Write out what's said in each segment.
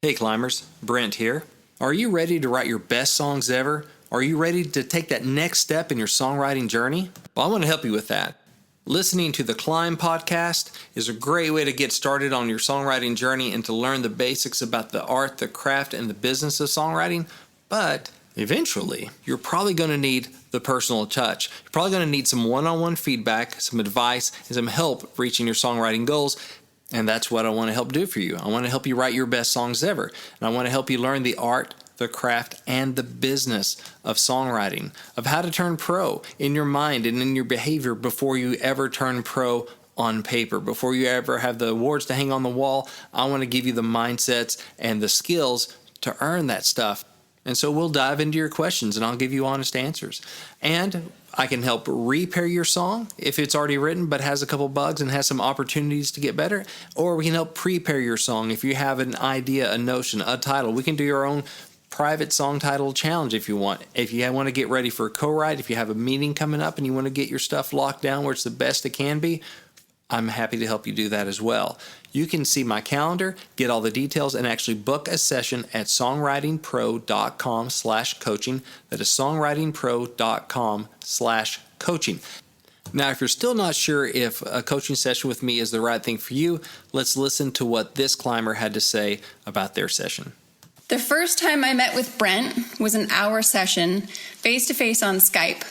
Hey climbers, Brent here. Are you ready to write your best songs ever? Are you ready to take that next step in your songwriting journey? Well, I want to help you with that. Listening to the C.L.I.M.B podcast is a great way to get started on your songwriting journey and to learn the basics about the art, the craft, and the business of songwriting. But eventually, you're probably going to need the personal touch. You're probably going to need some one-on-one feedback, some advice, and some help reaching your songwriting goals. And that's what I want to help do for you. I want to help you write your best songs ever. And I want to help you learn the art, the craft, and the business of songwriting, of how to turn pro in your mind and in your behavior before you ever turn pro on paper. Before you ever have the awards to hang on the wall, I want to give you the mindsets and the skills to earn that stuff. And so we'll dive into your questions and I'll give you honest answers. And I can help repair your song if it's already written but has a couple bugs and has some opportunities to get better. Or we can help prepare your song if you have an idea, a notion, a title. We can do your own private song title challenge if you want. If you want to get ready for a co-write, if you have a meeting coming up and you want to get your stuff locked down where it's the best it can be, I'm happy to help you do that as well. You can see my calendar, get all the details, and actually book a session at songwritingpro.com/coaching. That is songwritingpro.com/coaching. Now, if you're still not sure if a coaching session with me is the right thing for you, let's listen to what this climber had to say about their session. The first time I met with Brent was an hour session, face-to-face on Skype.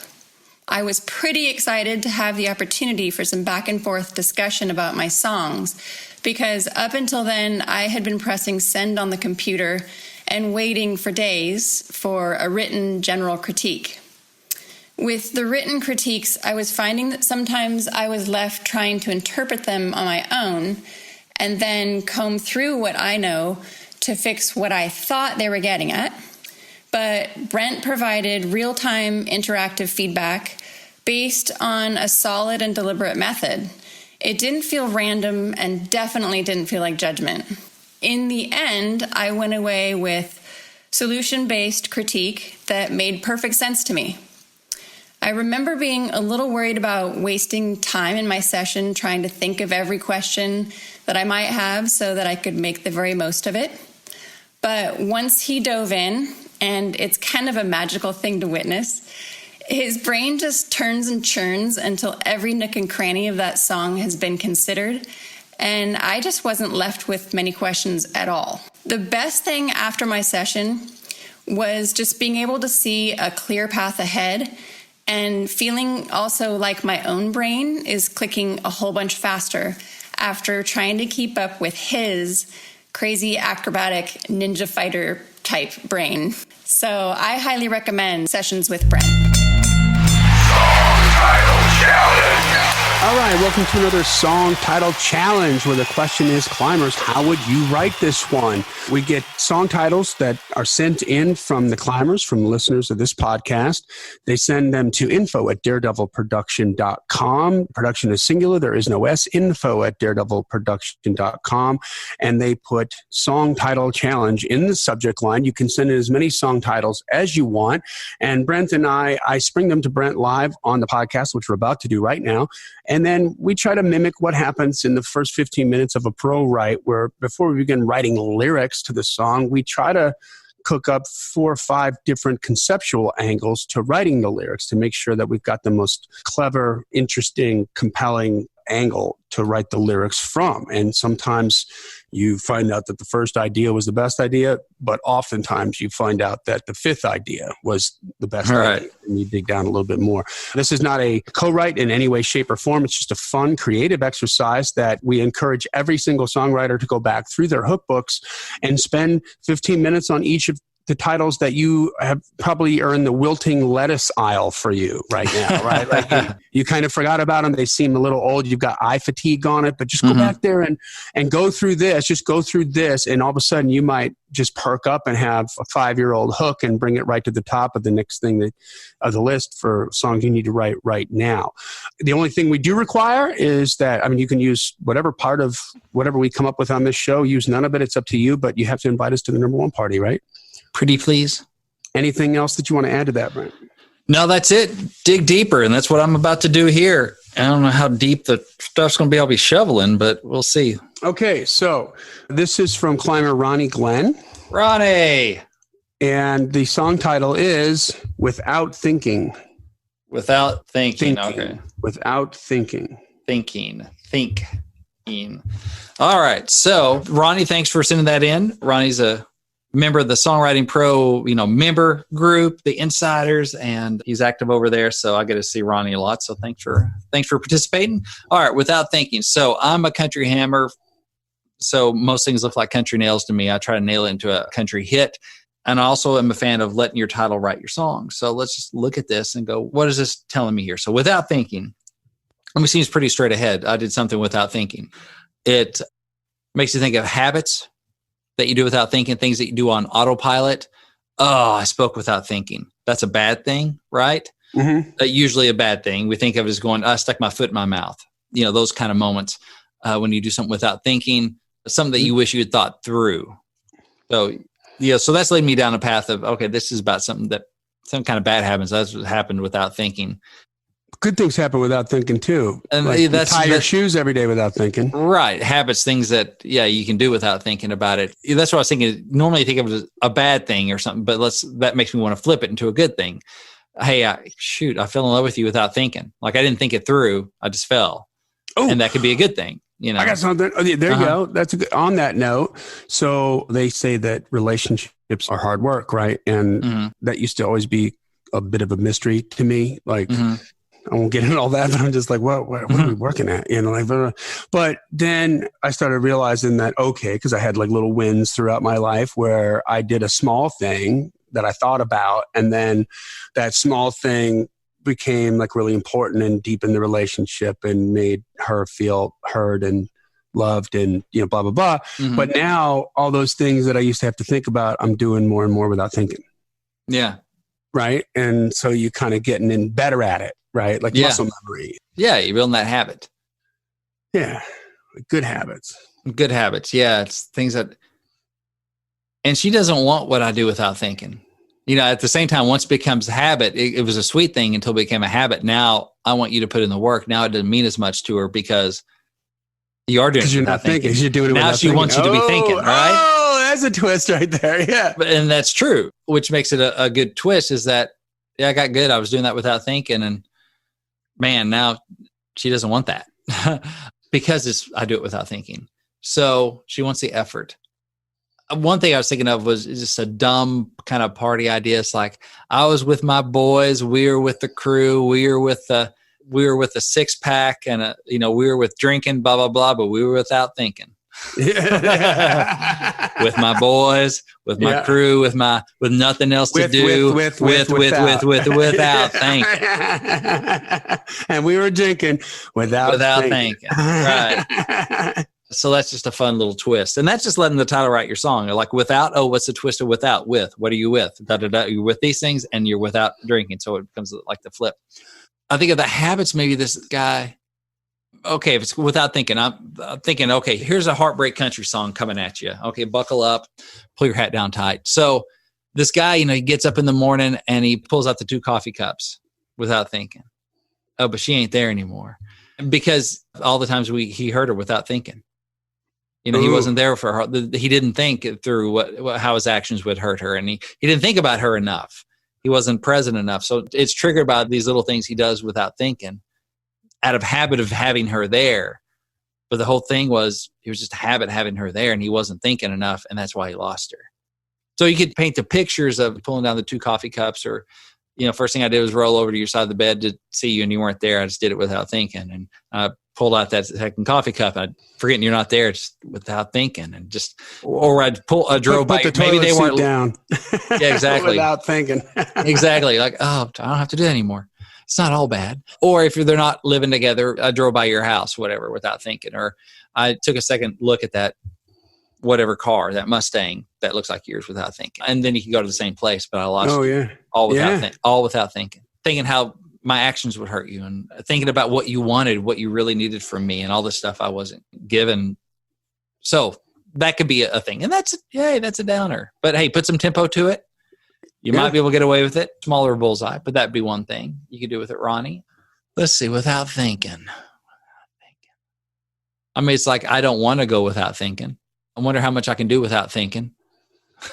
I was pretty excited to have the opportunity for some back and forth discussion about my songs, because up until then I had been pressing send on the computer and waiting for days for a written general critique. With the written critiques, I was finding that sometimes I was left trying to interpret them on my own and then comb through what I know to fix what I thought they were getting at. But Brent provided real-time interactive feedback based on a solid and deliberate method. It didn't feel random and definitely didn't feel like judgment. In the end, I went away with solution-based critique that made perfect sense to me. I remember being a little worried about wasting time in my session trying to think of every question that I might have so that I could make the very most of it. But once he dove in, and it's kind of a magical thing to witness, his brain just turns and churns until every nook and cranny of that song has been considered, and I just wasn't left with many questions at all. The best thing after my session was just being able to see a clear path ahead and feeling also like my own brain is clicking a whole bunch faster after trying to keep up with his crazy acrobatic ninja fighter type brain. So I highly recommend sessions with Brent. All right, welcome to another Song Title Challenge where the question is, climbers, how would you write this one? We get song titles that are sent in from the climbers, from listeners of this podcast. They send them to info@daredevilproduction.com. Production is singular. There is no S. info@daredevilproduction.com. And they put Song Title Challenge in the subject line. You can send in as many song titles as you want. And Brent and I spring them to Brent live on the podcast, which we're about to do right now. And then we try to mimic what happens in the first 15 minutes of a pro write, where before we begin writing lyrics to the song, we try to cook up 4 or 5 different conceptual angles to writing the lyrics to make sure that we've got the most clever, interesting, compelling angle to write the lyrics from. And sometimes you find out that the first idea was the best idea, but oftentimes you find out that the 5th idea was the best idea, and you dig down a little bit more. This is not a co-write in any way, shape, or form. It's just a fun, creative exercise that we encourage every single songwriter to go back through their hook books and spend 15 minutes on each of the titles that you have probably earned the wilting lettuce aisle for you right now, right? Like you kind of forgot about them. They seem a little old. You've got eye fatigue on it, but just go back there and go through this. Just go through this, and all of a sudden you might just perk up and have a 5-year-old hook and bring it right to the top of the next thing of the list for songs you need to write right now. The only thing we do require is that, you can use whatever part of whatever we come up with on this show. Use none of it. It's up to you, but you have to invite us to the number 1 party, right? Pretty please. Anything else that you want to add to that, Brent? No, that's it. Dig deeper. And that's what I'm about to do here. I don't know how deep the stuff's going to be. I'll be shoveling, but we'll see. Okay, so this is from climber Ronnie Glenn. Ronnie. And the song title is Without Thinking. Without thinking. Okay. Without thinking. Thinking. All right. So, Ronnie, thanks for sending that in. Ronnie's a member of the Songwriting Pro, member group, the Insiders, and he's active over there. So I get to see Ronnie a lot. So thanks for participating. All right. Without thinking. So I'm a country hammer. So most things look like country nails to me. I try to nail it into a country hit. And I also am a fan of letting your title write your song. So let's just look at this and go, what is this telling me here? So without thinking, it seems pretty straight ahead. I did something without thinking. It makes you think of habits that you do without thinking, things that you do on autopilot. Oh, I spoke without thinking. That's a bad thing, right? Mm-hmm. Usually a bad thing. We think of it as going, I stuck my foot in my mouth. Those kind of moments when you do something without thinking, something that you wish you had thought through. So, so that's leading me down a path of, okay, this is about some kind of bad happens. That's what happened without thinking. Good things happen without thinking too. And like you tie your shoes every day without thinking. Right. Habits, things that, you can do without thinking about it. That's what I was thinking. Normally you think of it as a bad thing or something, but that makes me want to flip it into a good thing. Hey, I fell in love with you without thinking. Like I didn't think it through. I just fell. Oh, and that could be a good thing. I got something. Oh, there you go. That's on that note. So they say that relationships are hard work, right? And that used to always be a bit of a mystery to me. Like, I won't get into all that, but I'm just like, what are we working at? But then I started realizing that, okay, because I had like little wins throughout my life where I did a small thing that I thought about, and then that small thing became like really important and deepened the relationship and made her feel heard and loved and, blah, blah, blah. Mm-hmm. But now all those things that I used to have to think about, I'm doing more and more without thinking. Yeah. Right. And so you kind of getting in better at it, right? Like muscle memory. Yeah. You're building that habit. Yeah. Good habits. Good habits. Yeah. It's things that, and she doesn't want what I do without thinking. At the same time, once it becomes a habit, it was a sweet thing until it became a habit. Now I want you to put in the work. Now it doesn't mean as much to her because you are doing it without thinking. You're doing it now she thinking. wants you to be thinking, right? Oh, that's a twist right there. Yeah. And that's true, which makes it a good twist is that, I got good. I was doing that without thinking. And man, now she doesn't want that because I do it without thinking. So she wants the effort. One thing I was thinking of was just a dumb kind of party idea. It's like I was with my boys, we were with the crew, we were with the 6-pack, and we were with drinking, blah blah blah, but we were without thinking. With my boys, with my crew, with nothing else to do, without thinking. And we were drinking without thinking. Right. So that's just a fun little twist. And that's just letting the title write your song. Like without, what's the twist of without? With, what are you with? You're with these things and you're without drinking. So it becomes like the flip. I think of the habits, maybe this guy, okay, if it's without thinking, I'm thinking, okay, here's a heartbreak country song coming at you. Okay, buckle up, pull your hat down tight. So this guy, he gets up in the morning and he pulls out the 2 coffee cups without thinking. Oh, but she ain't there anymore. Because all the times he heard her without thinking. He wasn't there for her. He didn't think through how his actions would hurt her. And he didn't think about her enough. He wasn't present enough. So it's triggered by these little things he does without thinking out of habit of having her there. But the whole thing was, it was just a habit having her there and he wasn't thinking enough. And that's why he lost her. So you could paint the pictures of pulling down the 2 coffee cups or, first thing I did was roll over to your side of the bed to see you and you weren't there. I just did it without thinking. And I pulled out that second coffee cup and forgetting you're not there just without thinking and just, or I drove by. Maybe they weren't down. Yeah, exactly. Without thinking. Exactly. Like, I don't have to do that anymore. It's not all bad. Or if they're not living together, I drove by your house, whatever, without thinking. Or I took a second look at that, whatever car, that Mustang that looks like yours without thinking. And then you can go to the same place, but I lost all without thinking. Thinking how my actions would hurt you and thinking about what you wanted, what you really needed from me and all the stuff I wasn't given. So that could be a thing. And that's a downer. But hey, put some tempo to it. You might be able to get away with it. Smaller bullseye, but that'd be one thing you could do with it, Ronnie. Let's see, without thinking. I mean, it's like I don't want to go without thinking. I wonder how much I can do without thinking.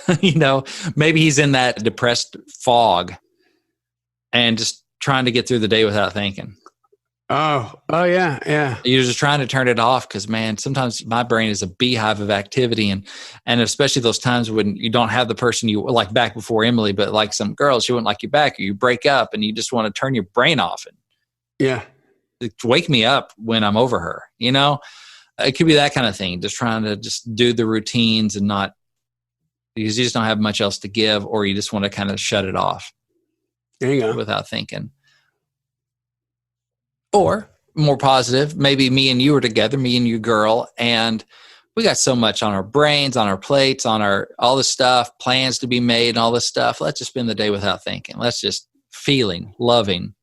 Maybe he's in that depressed fog and just trying to get through the day without thinking. Oh, yeah. You're just trying to turn it off because, man, sometimes my brain is a beehive of activity. And especially those times when you don't have the person you like back before Emily, but like some girls, she wouldn't like you back, or you break up and you just want to turn your brain off and wake me up when I'm over her. It could be that kind of thing. Just trying to just do the routines and not, because you just don't have much else to give, or you just want to kind of shut it off. There you go. Without thinking. Or more positive, maybe me and you are together, me and your girl, and we got so much on our brains, on our plates, on all this stuff, plans to be made and all this stuff. Let's just spend the day without thinking. Let's just feeling, loving,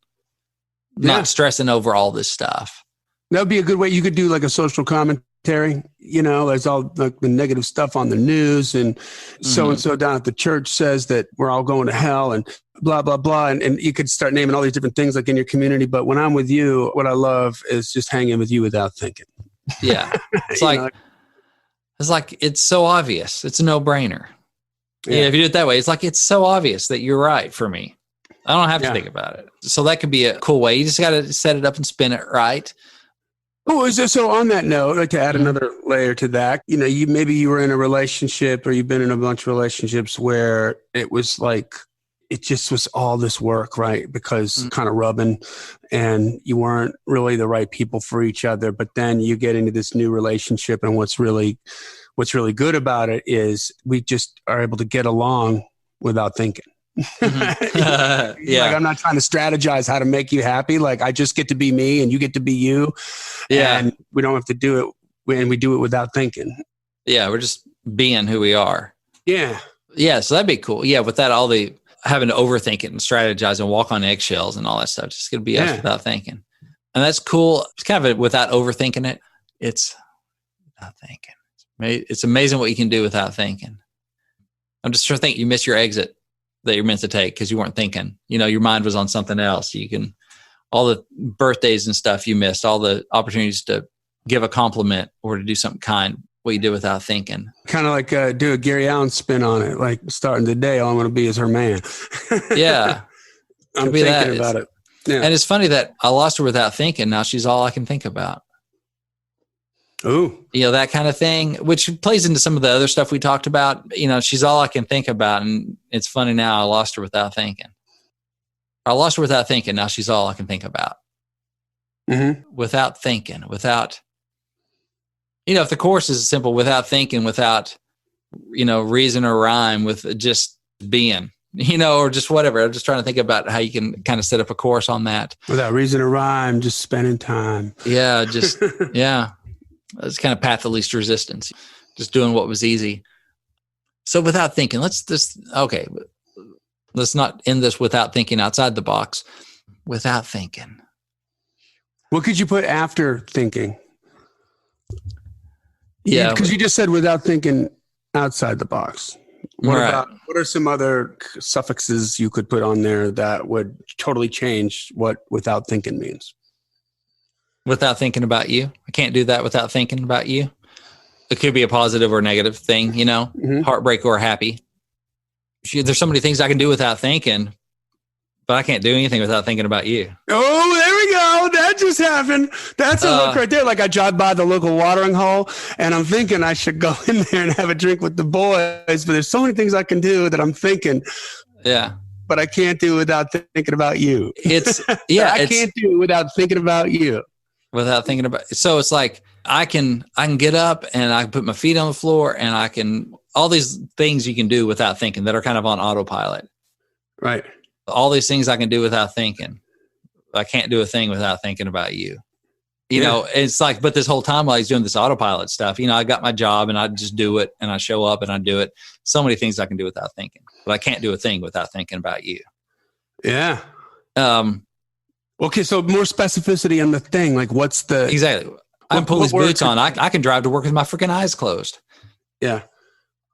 not stressing over all this stuff. That would be a good way. You could do like a social commentary. There's all like the negative stuff on the news, and so-and-so down at the church says that we're all going to hell and blah, blah, blah. And you could start naming all these different things like in your community. But when I'm with you, what I love is just hanging with you without thinking. Yeah. It's it's so obvious. It's a no-brainer. Yeah. If you do it that way, it's like, it's so obvious that you're right for me. I don't have to think about it. So that could be a cool way. You just got to set it up and spin it right. Oh, so on that note, I'd like to add another layer to that. Maybe you were in a relationship, or you've been in a bunch of relationships where it was like, it just was all this work, right? Because kind of rubbing, and you weren't really the right people for each other. But then you get into this new relationship, and what's really good about it is we just are able to get along without thinking. Mm-hmm. Like, I'm not trying to strategize how to make you happy. Like, I just get to be me and you get to be you. Yeah. And we don't have to do it, and we do it without thinking. Yeah. We're just being who we are. Yeah. Yeah. So that'd be cool. Yeah. Without all the having to overthink it and strategize and walk on eggshells and all that stuff, just going to be us without thinking. And that's cool. It's kind of without overthinking it. It's without thinking. It's amazing what you can do without thinking. I'm just trying to think, you miss your exit that you're meant to take because you weren't thinking. Your mind was on something else. All the birthdays and stuff you missed, all the opportunities to give a compliment or to do something kind, what you did without thinking. Kind of like do a Gary Allen spin on it, like starting the day, all I want to be is her man. Yeah. I'm thinking about it. Yeah. And it's funny that I lost her without thinking. Now she's all I can think about. Ooh. That kind of thing, which plays into some of the other stuff we talked about. She's all I can think about. And it's funny now I lost her without thinking. I lost her without thinking. Now she's all I can think about. Mm-hmm. Without thinking, without, if the chorus is simple, without thinking, without, reason or rhyme, with just being, or just whatever. I'm just trying to think about how you can kind of set up a chorus on that. Without reason or rhyme, just spending time. Yeah. Just, yeah. It's kind of path of least resistance, just doing what was easy. So without thinking, let's not end this without thinking outside the box. Without thinking. What could you put after thinking? Yeah. Because you just said without thinking outside the box. What are some other suffixes you could put on there that would totally change what without thinking means? Without thinking about you. I can't do that without thinking about you. It could be a positive or negative thing, heartbreak or happy. There's so many things I can do without thinking, but I can't do anything without thinking about you. Oh, there we go. That just happened. That's a look right there. Like, I drive by the local watering hole and I'm thinking I should go in there and have a drink with the boys, but there's so many things I can do that I'm thinking. Yeah. But I can't do without thinking about you. I can't do it without thinking about you. Without thinking about it. So it's like I can get up and I can put my feet on the floor and I can, all these things you can do without thinking that are kind of on autopilot. Right. All these things I can do without thinking. I can't do a thing without thinking about you. It's like, but this whole time while he's doing this autopilot stuff, I got my job and I just do it and I show up and I do it. So many things I can do without thinking, but I can't do a thing without thinking about you. Yeah. Okay, so more specificity on the thing. Like, what's the... Exactly. I pull these boots on. I can drive to work with my freaking eyes closed. Yeah.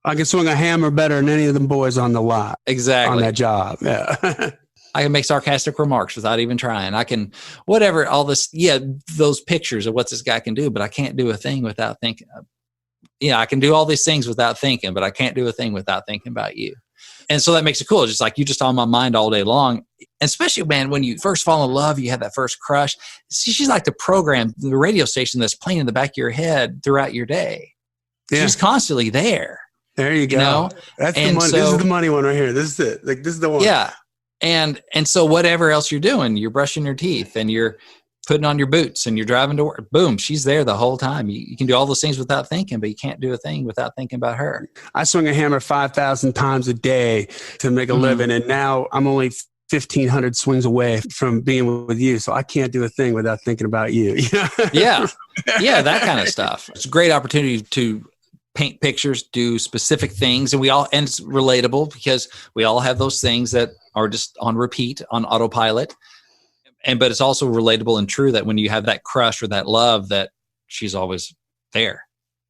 I can swing a hammer better than any of them boys on the lot. Exactly. On that job. Yeah. I can make sarcastic remarks without even trying. I can, whatever, all this, those pictures of what this guy can do, but I can't do a thing without thinking. I can do all these things without thinking, but I can't do a thing without thinking about you. And so that makes it cool. Just like you just on my mind all day long. And especially, man, when you first fall in love, you have that first crush. She's like the program, the radio station that's playing in the back of your head throughout your day. Yeah. She's constantly there. There you go. You know? That's the money. This is the money one right here. This is it. Like, this is the one. Yeah. And so whatever else you're doing, you're brushing your teeth and you're putting on your boots and you're driving to work, boom, she's there the whole time. You can do all those things without thinking, but you can't do a thing without thinking about her. I swing a hammer 5,000 times a day to make a living. And now I'm only 1,500 swings away from being with you. So I can't do a thing without thinking about you. Yeah. Yeah. That kind of stuff. It's a great opportunity to paint pictures, do specific things. And and it's relatable because we all have those things that are just on repeat, on autopilot. But it's also relatable and true that when you have that crush or that love, that she's always there.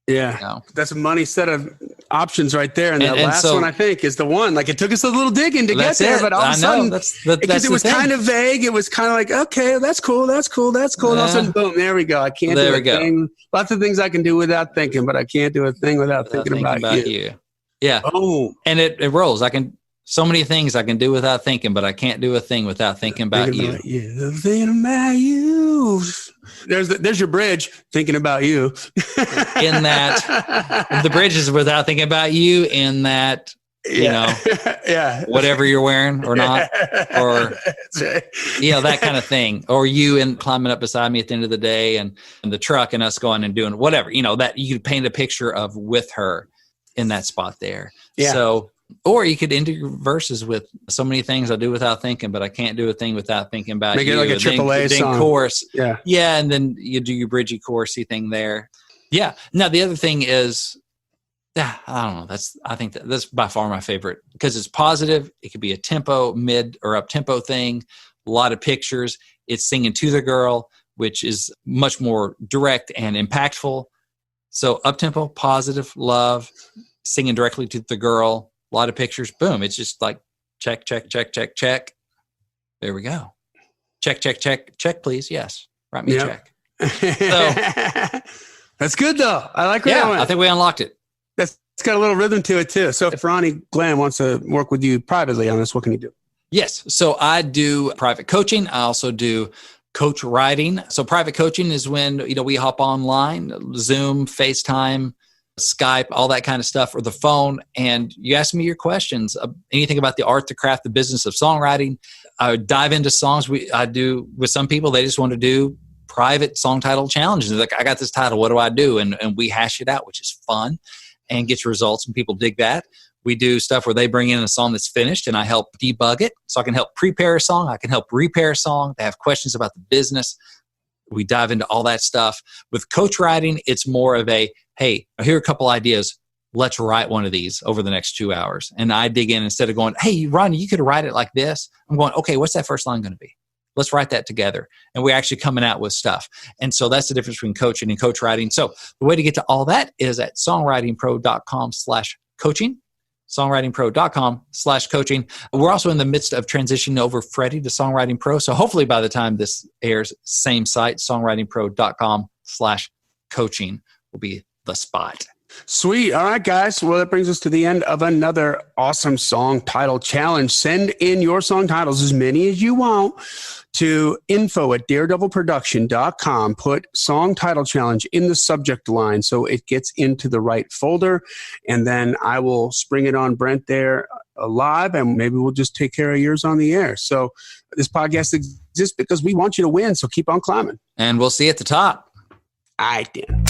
Yeah. You know? That's a money set of options right there. And that last one, I think, is the one. Like, it took us a little digging to get there, but all of a sudden, because it was kind of vague, it was kind of like, okay, that's cool. And all of a sudden, boom, there we go. I can't do a thing. Lots of things I can do without thinking, but I can't do a thing without thinking about you. Yeah. Oh. And it rolls. So many things I can do without thinking, but I can't do a thing without thinking about you. Thinking about you. There's your bridge. Thinking about you. In that, the bridge is without thinking about you. In that, whatever you're wearing or not, or that kind of thing, or you and climbing up beside me at the end of the day, and the truck and us going and doing whatever. That you could paint a picture of with her in that spot there. Yeah. So. Or you could end your verses with so many things I do without thinking, but I can't do a thing without thinking about you. Make it like a AAA song. Then chorus. Yeah. Yeah. And then you do your bridgey chorusy thing there. Yeah. Now the other thing is, I don't know. I think that's by far my favorite because it's positive. It could be a tempo, mid or up tempo thing. A lot of pictures. It's singing to the girl, which is much more direct and impactful. So up tempo, positive, love, singing directly to the girl. A lot of pictures, boom. It's just like check, check, check, check, check. There we go. Check, check, check, check, please. Yes. Write me a check. So, that's good though. I like that one. I think we unlocked it. It's got a little rhythm to it too. So if Ronnie Glenn wants to work with you privately on this, what can he do? Yes. So I do private coaching. I also do coach writing. So private coaching is when, we hop online, Zoom, FaceTime, Skype, all that kind of stuff, or the phone, and you ask me your questions, anything about the art, the craft, the business of songwriting. I would dive into songs. I do with some people, they just want to do private song title challenges. They're like, I got this title, what do I do? And we hash it out, which is fun and gets results, and people dig that. We do stuff where they bring in a song that's finished and I help debug it. So I can help prepare a song. I can help repair a song. They have questions about the business. We dive into all that stuff. With coach writing, it's more of a, hey, here are a couple ideas. Let's write one of these over the next 2 hours. And I dig in instead of going, hey, Ronnie, you could write it like this. I'm going, okay, what's that first line going to be? Let's write that together. And we're actually coming out with stuff. And so that's the difference between coaching and coach writing. So the way to get to all that is at songwritingpro.com/coaching. songwritingpro.com/coaching. We're also in the midst of transitioning over Freddie to Songwriting Pro. So hopefully by the time this airs, same site, songwritingpro.com/coaching will be the spot. Sweet. All right, guys. Well, that brings us to the end of another awesome song title challenge. Send in your song titles, as many as you want, to info@daredevilproduction.com. Put song title challenge in the subject line so it gets into the right folder. And then I will spring it on Brent there live, and maybe we'll just take care of yours on the air. So this podcast exists because we want you to win. So keep on climbing. And we'll see you at the top. All right, then.